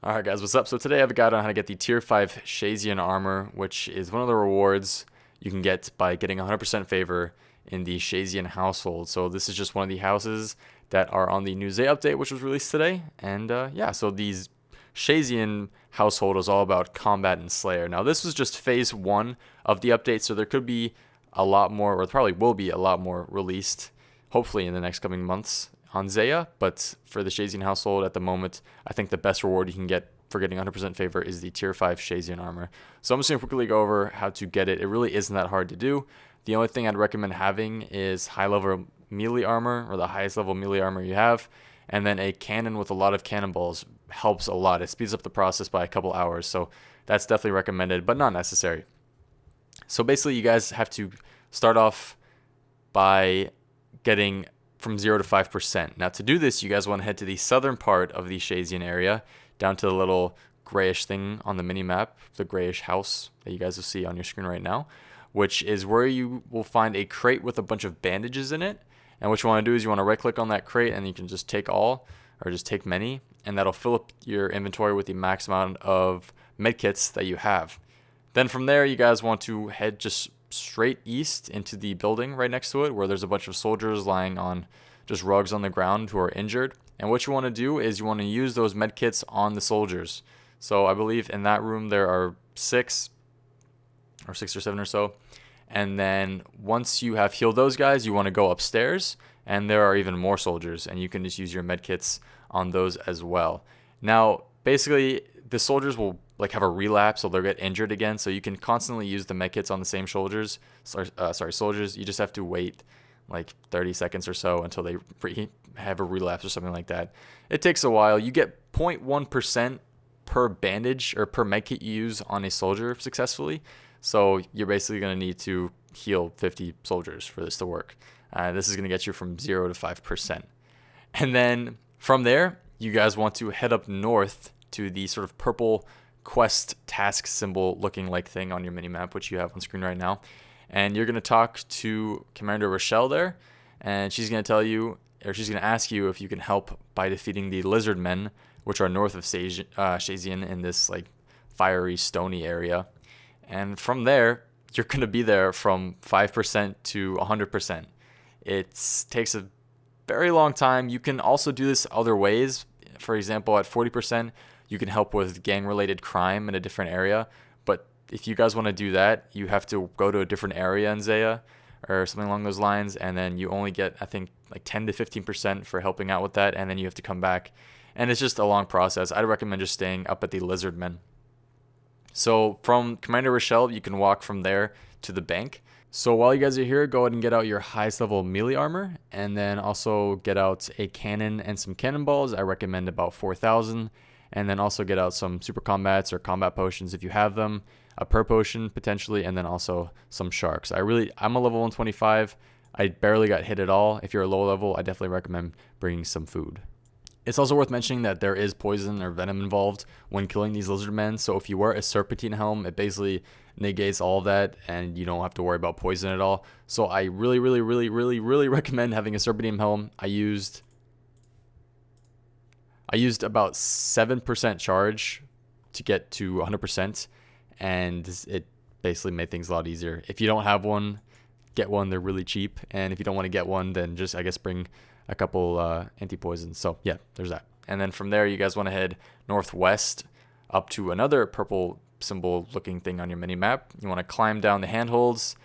Alright guys, what's up? So today I have a guide on how to get the tier 5 Shayzien armor, which is one of the rewards you can get by getting 100% favor in the Shayzien household. So this is just one of the houses that are on the new Zeah update, which was released today. And yeah, so these Shayzien household is all about combat and slayer. Now this was just phase 1 of the update, so there could be a lot more, or probably will be a lot more released, hopefully in the next coming months on Zeah. But for the Shayzien household at the moment, I think the best reward you can get for getting 100% favor is the tier 5 Shayzien armor. So I'm just going to quickly go over how to get it. It really isn't that hard to do. The only thing I'd recommend having is high level melee armor, or the highest level melee armor you have, and then a cannon with a lot of cannonballs helps a lot. It speeds up the process by a couple hours, so that's definitely recommended, but not necessary. So basically you guys have to start off by getting from 0 to 5%. Now to do this, you guys want to head to the southern part of the Shayzien area, down to the little grayish thing on the mini map, the grayish house that you guys will see on your screen right now, which is where you will find a crate with a bunch of bandages in it. And what you want to do is you want to right click on that crate, and you can just take all, or just take many, and that'll fill up your inventory with the max amount of medkits that you have. Then from there, you guys want to head just straight east into the building right next to it, where there's a bunch of soldiers lying on just rugs on the ground who are injured. And what you want to do is you want to use those medkits on the soldiers. So I believe in that room there are 6 or 7 or so. And then once you have healed those guys, you want to go upstairs, and there are even more soldiers, and you can just use your medkits on those as well. Now, basically, the soldiers will have a relapse, so they'll get injured again. So you can constantly use the medkits on the same soldiers. Soldiers. You just have to wait like 30 seconds or so until they have a relapse or something like that. It takes a while. You get 0.1% per bandage or per medkit you use on a soldier successfully. So you're basically going to need to heal 50 soldiers for this to work. This is going to get you from 0 to 5%. And then from there, you guys want to head up north to the sort of purple quest task symbol looking like thing on your minimap, which you have on screen right now. And you're going to talk to Commander Rochelle there, and she's going to tell you, or she's going to ask you if you can help by defeating the lizard men, which are north of Shayzien in this like fiery, stony area. And from there, you're going to be there from 5% to 100%. It takes a very long time. You can also do this other ways. For example, at 40%, you can help with gang-related crime in a different area. But if you guys want to do that, you have to go to a different area in Zeah or something along those lines, and then you only get, I think, like 10 to 15% for helping out with that, and then you have to come back. And it's just a long process. I'd recommend just staying up at the lizard men. So from Commander Rochelle, you can walk from there to the bank. So while you guys are here, go ahead and get out your highest level melee armor, and then also get out a cannon and some cannonballs. I recommend about 4,000. And then also get out some super combats or combat potions if you have them, a per potion potentially, and then also some sharks. I'm a level 125. I barely got hit at all. If you're a low level, I definitely recommend bringing some food. It's also worth mentioning that there is poison or venom involved when killing these lizard men. So if you wear a serpentine helm, it basically negates all of that, and you don't have to worry about poison at all. So I really recommend having a serpentine helm. I used about 7% charge to get to 100%, and it basically made things a lot easier. If you don't have one, get one. They're really cheap. And if you don't want to get one, then just, I guess, bring a couple anti-poisons. So yeah, there's that. And then from there, you guys want to head northwest up to another purple symbol looking thing on your mini map. You want to climb down the handholds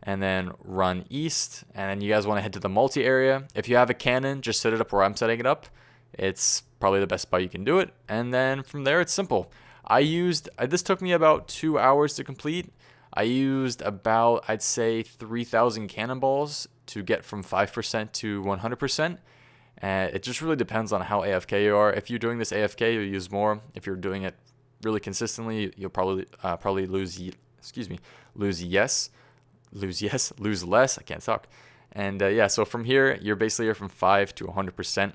and then run east. And then you guys want to head to the multi area. If you have a cannon, just set it up where I'm setting it up. It's probably the best spot you can do it. And then from there, it's simple. This took me about 2 hours to complete. I used about, I'd say, 3,000 cannonballs to get from 5% to 100%. And it just really depends on how AFK you are. If you're doing this AFK, you'll use more. If you're doing it really consistently, you'll probably lose less. I can't talk. And yeah, so from here, you're basically from 5 to 100%.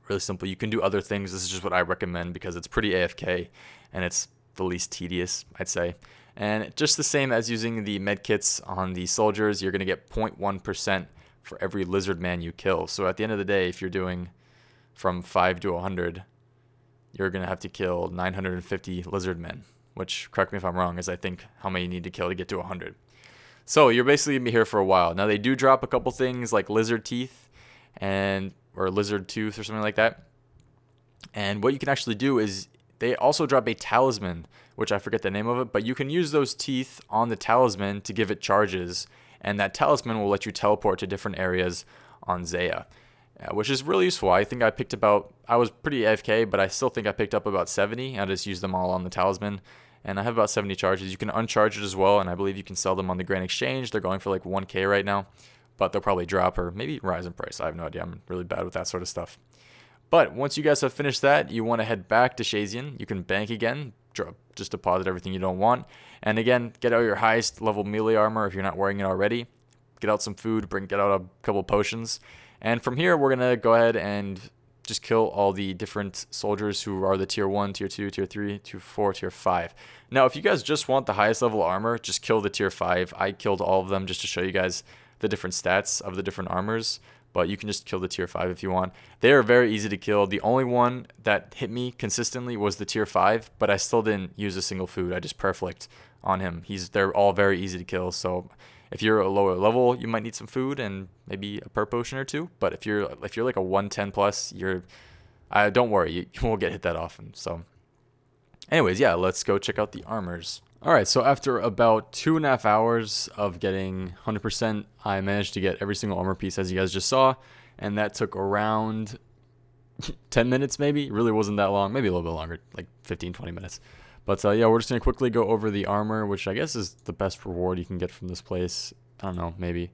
Really simple. You can do other things. This is just what I recommend because it's pretty AFK and it's the least tedious, I'd say. And just the same as using the medkits on the soldiers, you're going to get 0.1% for every lizard man you kill. So at the end of the day, if you're doing from 5 to 100, you're going to have to kill 950 lizard men, which, correct me if I'm wrong, is I think how many you need to kill to get to 100. So you're basically going to be here for a while. Now they do drop a couple things like lizard teeth or lizard tooth or something like that. And what you can actually do is they also drop a talisman, which I forget the name of it, but you can use those teeth on the talisman to give it charges, and that talisman will let you teleport to different areas on Zeah, which is really useful. I think I was pretty AFK, but I still think I picked up about 70. I just used them all on the talisman, and I have about 70 charges. You can uncharge it as well, and I believe you can sell them on the Grand Exchange. They're going for like 1K right now, but they'll probably drop or maybe rise in price. I have no idea. I'm really bad with that sort of stuff. But once you guys have finished that, you want to head back to Shayzien. You can bank again, just deposit everything you don't want. And again, get out your highest level melee armor if you're not wearing it already. Get out some food, get out a couple potions. And from here, we're going to go ahead and just kill all the different soldiers who are the tier 1, tier 2, tier 3, tier 4, tier 5. Now, if you guys just want the highest level armor, just kill the tier 5. I killed all of them just to show you guys the different stats of the different armors. But you can just kill the tier 5 if you want. They are very easy to kill. The only one that hit me consistently was the tier 5, but I still didn't use a single food. I just perflicked on him. They're all very easy to kill. So if you're a lower level, you might need some food and maybe a per potion or two. But if you're like a 110 plus, don't worry, you won't get hit that often. So anyways, yeah, let's go check out the armors. Alright, so after about 2.5 hours of getting 100%, I managed to get every single armor piece, as you guys just saw, and that took around 10 minutes maybe. It really wasn't that long, maybe a little bit longer, like 15-20 minutes. But yeah, we're just going to quickly go over the armor, which I guess is the best reward you can get from this place. I don't know, maybe.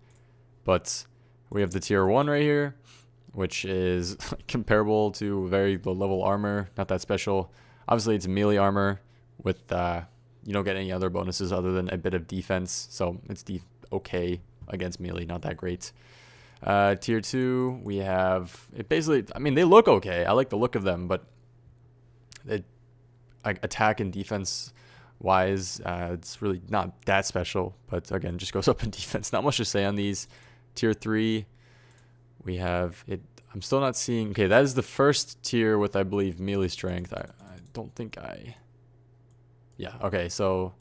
But we have the tier 1 right here, which is comparable to very low level armor, not that special. Obviously, it's melee armor with... you don't get any other bonuses other than a bit of defense, so it's okay against melee, not that great. Tier 2, we have it basically. I mean, they look okay. I like the look of them, but attack and defense wise, it's really not that special. But again, just goes up in defense. Not much to say on these. Tier 3, we have it. I'm still not seeing. Okay, that is the first tier with, I believe, melee strength. I don't think I. Yeah, okay, so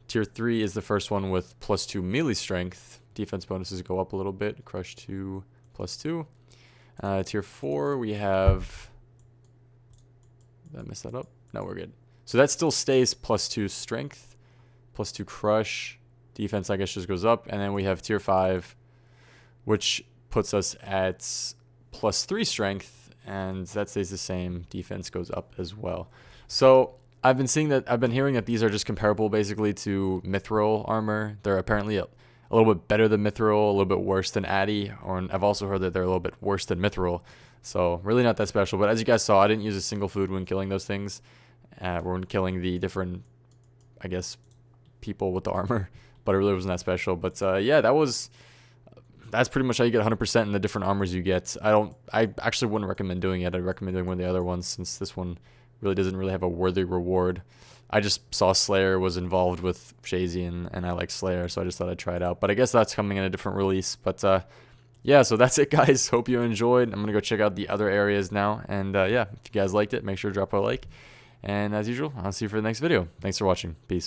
tier 3 is the first one with +2 melee strength. Defense bonuses go up a little bit. Crush 2 +2. Tier 4, we have... Did I mess that up? No, we're good. So that still stays +2 strength, +2 crush. Defense, I guess, just goes up. And then we have tier 5, which puts us at +3 strength, and that stays the same. Defense goes up as well. So... I've been hearing that these are just comparable basically to Mithril armor. They're apparently a little bit better than Mithril, a little bit worse than Addy, or I've also heard that they're a little bit worse than Mithril. So really not that special. But as you guys saw, I didn't use a single food when killing those things. When killing the different, I guess, people with the armor. But it really wasn't that special. But yeah, that's pretty much how you get 100% in the different armors you get. I actually wouldn't recommend doing it. I'd recommend doing one of the other ones, since this one really doesn't really have a worthy reward. I just saw Slayer was involved with Shayzien, and I like Slayer, so I just thought I'd try it out. But I guess that's coming in a different release. But yeah, so that's it, guys. Hope you enjoyed. I'm going to go check out the other areas now. And yeah, if you guys liked it, make sure to drop a like. And as usual, I'll see you for the next video. Thanks for watching. Peace.